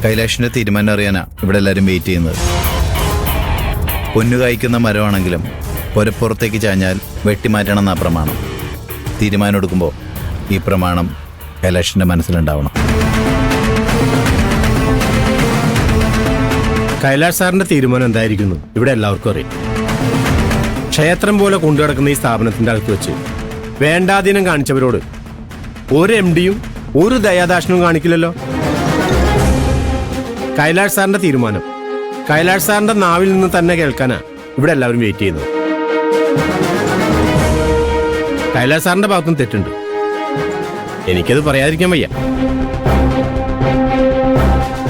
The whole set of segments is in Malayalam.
കൈലാഷിന്റെ തീരുമാനം അറിയാനാ ഇവിടെ എല്ലാവരും വെയിറ്റ് ചെയ്യുന്നത്. പൊന്നു കായ്ക്കുന്ന മരമാണെങ്കിലും പുരപ്പുറത്തേക്ക് ചാഞ്ഞാൽ വെട്ടിമാറ്റണമെന്നാ പ്രമാണം. തീരുമാനം എടുക്കുമ്പോൾ ഈ പ്രമാണം കൈലാഷിന്റെ മനസ്സിലുണ്ടാവണം. കൈലാഷ് സാറിന്റെ തീരുമാനം എന്തായിരിക്കുന്നു ഇവിടെ എല്ലാവർക്കും അറിയാം. ക്ഷേത്രം പോലെ കൊണ്ടു കിടക്കുന്ന ഈ സ്ഥാപനത്തിന്റെ അകത്ത് വെച്ച് വേണ്ടാധീനം കാണിച്ചവരോട് ഒരു MD-യും ഒരു ദയാദാക്ഷണവും കാണിക്കില്ലല്ലോ. കൈലാഷ് സാറിന്റെ തീരുമാനം കൈലാഷ് സാറിന്റെ നാവിൽ നിന്ന് തന്നെ കേൾക്കാനാ ഇവിടെ എല്ലാവരും വെയിറ്റ് ചെയ്യുന്നത്. കൈലാഷ് സാറിന്റെ ഭാഗത്തും തെറ്റുണ്ട്, എനിക്കത് പറയാതിരിക്കാൻ വയ്യ.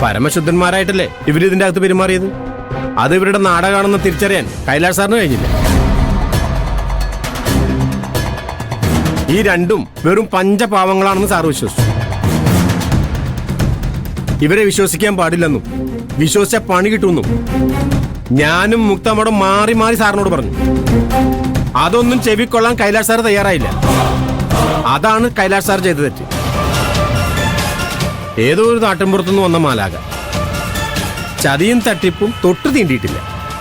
പരമശുദ്ധന്മാരായിട്ടല്ലേ ഇവരിതിന്റെ അകത്ത് പെരുമാറിയത്. അത് ഇവരുടെ നാടകമാണെന്ന് തിരിച്ചറിയാൻ കൈലാഷ് സാറിന് കഴിഞ്ഞില്ല. ഈ രണ്ടും വെറും പഞ്ചപാവങ്ങളാണെന്ന് സാറ് വിശ്വസിച്ചു. ഇവരെ വിശ്വസിക്കാൻ പാടില്ലെന്നും വിശ്വസിച്ച പണി കിട്ടുമെന്നും ഞാനും മുക്തമ്മോടും മാറി മാറി സാറിനോട് പറഞ്ഞു. അതൊന്നും ചെവിക്കൊള്ളാൻ കൈലാഷ് സാർ തയ്യാറായില്ല. അതാണ് കൈലാഷ് സാർ ചെയ്ത തെറ്റ്. ഏതോ ഒരു നാട്ടിൻപുറത്തുനിന്ന് വന്ന മാലാക. ചതിയും തട്ടിപ്പും തൊട്ടു തീണ്ടിയിട്ടില്ല,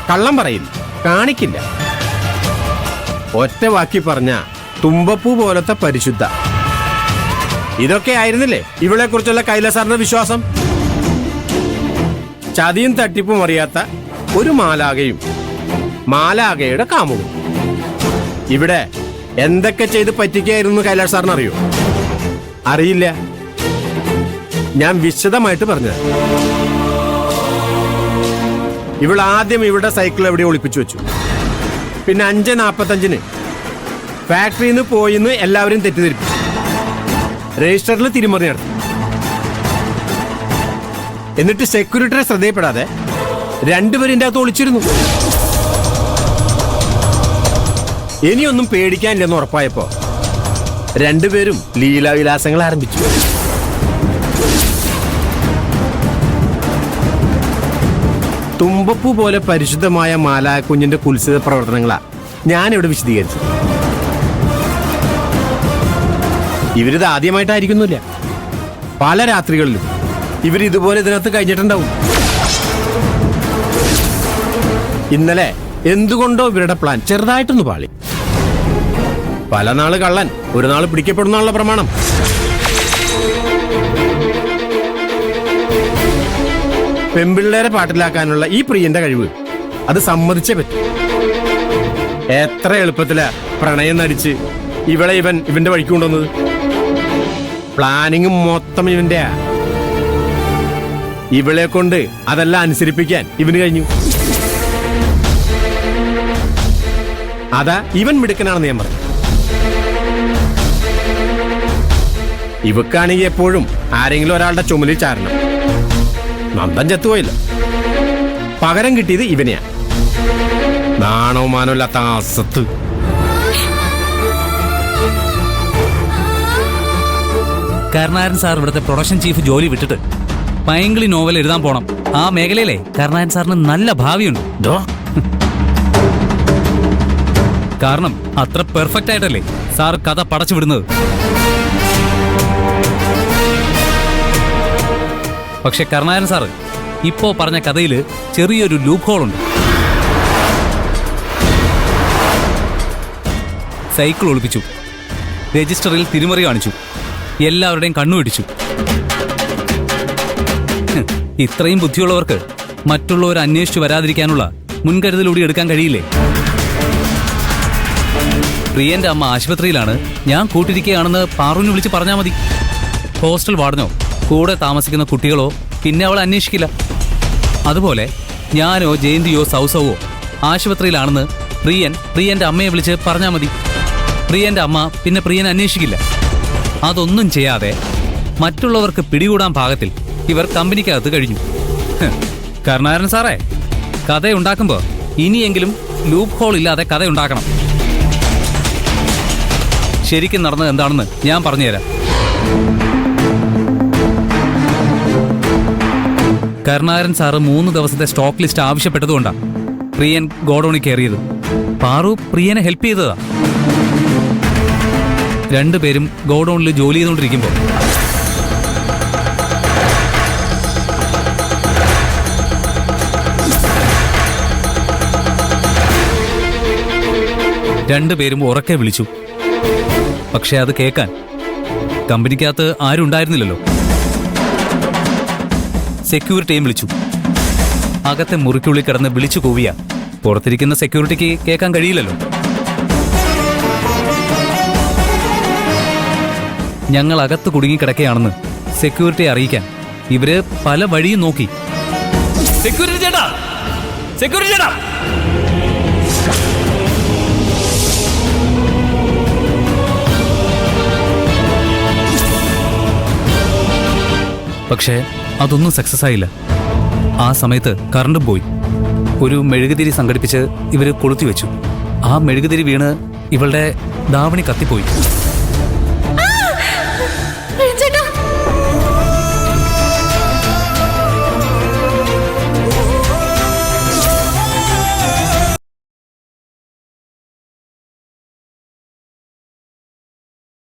കള്ളം പറയില്ല, കാണിക്കില്ല. ഒറ്റ വാക്കി പറഞ്ഞ തുമ്പപ്പൂ പോലത്തെ പരിശുദ്ധ. ഇതൊക്കെ ആയിരുന്നില്ലേ ഇവളെ കുറിച്ചുള്ള കൈലാഷ് സാറിന്റെ വിശ്വാസം. ചതിയും തട്ടിപ്പും അറിയാത്ത ഒരു മാലാകയും മാലാകയുടെ കാമുകനും. ഇവിടെ എന്തൊക്കെ ചെയ്ത് പറ്റിക്കായിരുന്നു കൈലാഷ് സാറിന് അറിയോ? അറിയില്ല. ഞാൻ വിശദമായിട്ട് പറഞ്ഞത്. ഇവൾ ആദ്യം ഇവിടെ സൈക്കിൾ എവിടെ ഒളിപ്പിച്ചു വെച്ചു. പിന്നെ 5:45 ഫാക്ടറിയിൽ നിന്ന് പോയിന്ന് എല്ലാവരും തെറ്റിദ്ധരിപ്പിച്ചു. രജിസ്റ്ററിൽ തിരിമറി നടത്തി. എന്നിട്ട് സെക്യൂരിറ്റിയെ ശ്രദ്ധയപ്പെടാതെ രണ്ടുപേരും ഇതിന്റെ അകത്ത് ഒളിച്ചിരുന്നു. ഇനിയൊന്നും പേടിക്കാനില്ലെന്ന് ഉറപ്പായപ്പോ രണ്ടുപേരും ലീലാവിലാസങ്ങൾ ആരംഭിച്ചു. തുമ്പപ്പൂ പോലെ പരിശുദ്ധമായ മാലാകുഞ്ഞിന്റെ കുൽസിത പ്രവർത്തനങ്ങളാ ഞാനിവിടെ വിശദീകരിച്ചു. ഇവരിത് ആദ്യമായിട്ടായിരിക്കുന്നില്ല. പല രാത്രികളിലും ഇവരിതുപോലെ ഇതിനകത്ത് കഴിഞ്ഞിട്ടുണ്ടാവും. ഇന്നലെ എന്തുകൊണ്ടോ ഇവരുടെ പ്ലാൻ ചെറുതായിട്ടൊന്ന് പാളി. പല നാള് കള്ളൻ ഒരു നാൾ പിടിക്കപ്പെടുന്നുള്ള പ്രമാണം. പെമ്പിള്ളേരെ പാട്ടിലാക്കാനുള്ള ഈ പ്രിയന്റെ കഴിവ് അത് സമ്മതിച്ചേ പറ്റും. എത്ര എളുപ്പത്തിലാ പ്രണയം നടിച്ച് ഇവളെ ഇവന്റെ വഴിക്ക് കൊണ്ടുവന്നത്. പ്ലാനിങ് മൊത്തം ഇവന്റെയാ. ഇവളെ കൊണ്ട് അതെല്ലാം അനുസരിപ്പിക്കാൻ ഇവന് കഴിഞ്ഞു. അതാ ഇവൻ മിടുക്കനാണെന്ന് ഞാൻ പറഞ്ഞു. ഇവക്കാണെങ്കിൽ എപ്പോഴും ആരെങ്കിലും ഒരാളുടെ ചുമലിൽ ചാരണം. നന്ദൻ ചത്തുപോയില്ല, പകരം കിട്ടിയത് ഇവനെയാ. നാണോ മാനോ ഇല്ലാത്ത അസത്ത്. കരുണാകരൻ സാർ ഇവിടുത്തെ പ്രൊഡക്ഷൻ ചീഫ് ജോലി വിട്ടിട്ട് പൈങ്കിളി നോവൽ എഴുതാൻ പോണം. ആ മേഖലയിലെ കരുണാകരൻ സാറിന് നല്ല ഭാവിയുണ്ട്. കാരണം അത്ര പെർഫെക്റ്റ് ആയിട്ടല്ലേ സാർ കഥ പടച്ചു വിടുന്നത്. പക്ഷെ കരുണാകരൻ സാറ് ഇപ്പോ പറഞ്ഞ കഥയില് ചെറിയൊരു ലൂപ്പ് ഹോൾ ഉണ്ട്. സൈക്കിൾ ഒളിപ്പിച്ചു, രജിസ്റ്ററിൽ തിരിമറി കാണിച്ചു, എല്ലാവരുടെയും കണ്ണുപിടിച്ചു. ഇത്രയും ബുദ്ധിയുള്ളവർക്ക് മറ്റുള്ളവർ അന്വേഷിച്ചു വരാതിരിക്കാനുള്ള മുൻകരുതലൂടി എടുക്കാൻ കഴിയില്ലേ? പ്രിയന്റെ അമ്മ ആശുപത്രിയിലാണ്, ഞാൻ കൂട്ടിരിക്കുകയാണെന്ന് പാറുവിനെ വിളിച്ച് പറഞ്ഞാൽ മതി. ഹോസ്റ്റൽ വാർഡനോ കൂടെ താമസിക്കുന്ന കുട്ടികളോ പിന്നെ അവളെ അന്വേഷിക്കില്ല. അതുപോലെ ഞാനോ ജയന്തിയോ സൗസവോ ആശുപത്രിയിലാണെന്ന് പ്രിയന്റെ അമ്മയെ വിളിച്ച് പറഞ്ഞാൽ മതി. പ്രിയന്റെ അമ്മ പിന്നെ പ്രിയനെ അന്വേഷിക്കില്ല. അതൊന്നും ചെയ്യാതെ മറ്റുള്ളവർക്ക് പിടികൂടാൻ പാകത്തിൽ ഇവർ കമ്പനിക്കകത്ത് കഴിഞ്ഞു. കരുണാകരൻ സാറേ, കഥയുണ്ടാക്കുമ്പോൾ ഇനിയെങ്കിലും ലൂപ്പ് ഹോൾ ഇല്ലാതെ കഥയുണ്ടാക്കണം. ശരിക്കും നടന്നത് എന്താണെന്ന് ഞാൻ പറഞ്ഞുതരാം. കരുണാകരൻ സാറ് 3 ദിവസത്തെ സ്റ്റോക്ക് ലിസ്റ്റ് ആവശ്യപ്പെട്ടതുകൊണ്ടാണ് പ്രിയൻ ഗോഡൌണിൽ കയറിയത്. പാറു പ്രിയനെ ഹെൽപ്പ് ചെയ്തതാ. രണ്ടുപേരും ഗോഡൌണിൽ ജോലി ചെയ്തുകൊണ്ടിരിക്കുമ്പോൾ രണ്ടുപേരും ഉറക്കെ വിളിച്ചു. പക്ഷെ അത് കേൾക്കാൻ കമ്പനിക്കകത്ത് ആരും ഉണ്ടായിരുന്നില്ലല്ലോ. സെക്യൂരിറ്റിയും വിളിച്ചു. അകത്തെ മുറിക്കുള്ളിൽ കിടന്ന് വിളിച്ചു കൂവിയ പുറത്തിരിക്കുന്ന സെക്യൂരിറ്റിക്ക് കേൾക്കാൻ കഴിയില്ലല്ലോ. ഞങ്ങൾ അകത്ത് കുടുങ്ങിക്കിടക്കുകയാണെന്ന് സെക്യൂരിറ്റിയെ അറിയിക്കാൻ ഇവര് പല വഴിയും നോക്കി. സെക്യൂരിറ്റി ചേട്ടാ, സെക്യൂരിറ്റി ചേട്ടാ! പക്ഷേ അതൊന്നും സക്സസ് ആയില്ല. ആ സമയത്ത് കറണ്ടും പോയി. ഒരു മെഴുകുതിരി സംഘടിപ്പിച്ച് ഇവര് കൊളുത്തി വെച്ചു. ആ മെഴുകുതിരി വീണ് ഇവളുടെ ധാവണി കത്തിപ്പോയി.